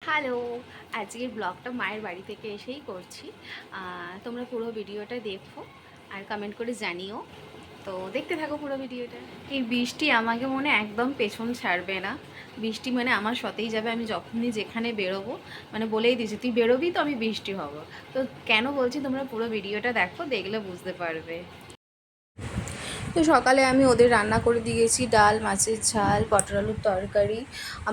Hello, আজকের ব্লগটা মায়ের বাড়ি থেকে এসেই করছি। তোমরা পুরো ভিডিওটা দেখো আর কমেন্ট করে জানিও। তো দেখতে থাকো পুরো ভিডিওটা। এই বৃষ্টি আমাকে মনে একদম পেছন ছাড়বে না। বৃষ্টি মানে আমার সাথেই যাবে, আমি যখনই যেখানে বেরোবো মানে বলেই দিয়েছি তুই বেরোবি তো আমি বৃষ্টি হব। তো কেন বলছি তোমরা পুরো ভিডিওটা দেখো, দেখলে বুঝতে পারবে। তো সকালে আমি ওদের রান্না করে দিয়েছি, ডাল, মাছের ঝাল, পটল আলুর তরকারি,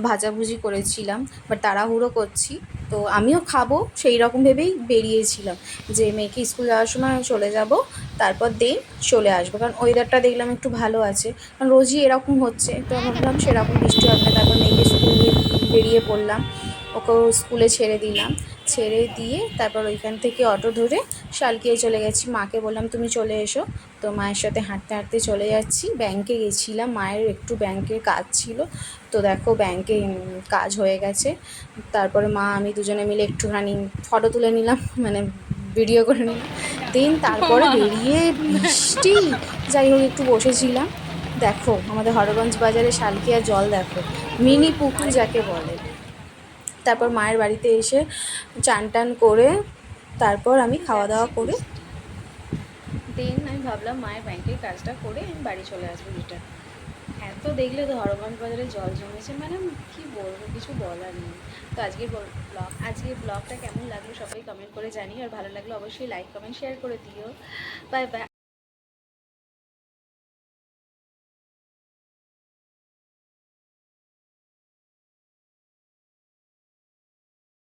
ভাজাভুজি করেছিলাম। বাট তাড়াহুড়ো করছি, তো আমিও খাবো সেই রকম ভেবেই বেরিয়েছিলাম যে মেয়েকে স্কুল যাওয়ার সময় চলে যাব, তারপর দেন চলে আসবো, কারণ ওয়েদারটা দেখলাম একটু ভালো আছে। কারণ রোজই এরকম হচ্ছে, তো ভাবলাম সেরকম বৃষ্টি হবে না। তারপর মেয়েকে স্কুল নিয়ে বেরিয়ে পড়লাম, ওকেও স্কুলে ছেড়ে দিলাম। ছেড়ে দিয়ে তারপর ওইখান থেকে অটো ধরে শালকিয়ে চলে গেছি। মাকে বললাম তুমি চলে এসো। তো মায়ের সাথে হাঁটতে হাঁটতে চলে যাচ্ছি। ব্যাংকে গেছিলাম, মায়ের একটু ব্যাংকের কাজ ছিল। তো দেখো ব্যাংকে কাজ হয়ে গেছে। তারপরে মা আমি দুজনে মিলে একটুখানি ফটো তুলে নিলাম, মানে ভিডিও করে নিলাম। দেন তারপরে বেরিয়ে বৃষ্টি, যাই হোক একটু বসেছিলাম। দেখো আমাদের হরগঞ্জ বাজারে শালকিয়া জল দেখো, মিনি পুকুর যাকে বলে। তারপর মায়ের বাড়িতে এসে চান টান করে তারপর আমি খাওয়া দাওয়া করে দেন আমি ভাবলাম মায়ের ব্যাংকের কাজটা করে আমি বাড়ি চলে আসবো রিটার্ন। এত দেখলে তো হরগঞ্জ বাজারে জল জমেছে, মানে কি বলবো, কিছু বলার নেই। তো আজকের ব্লগটা কেমন লাগলো সবাই কমেন্ট করে জানিও, আর ভালো লাগলো অবশ্যই লাইক কমেন্ট শেয়ার করে দিও। Bye bye.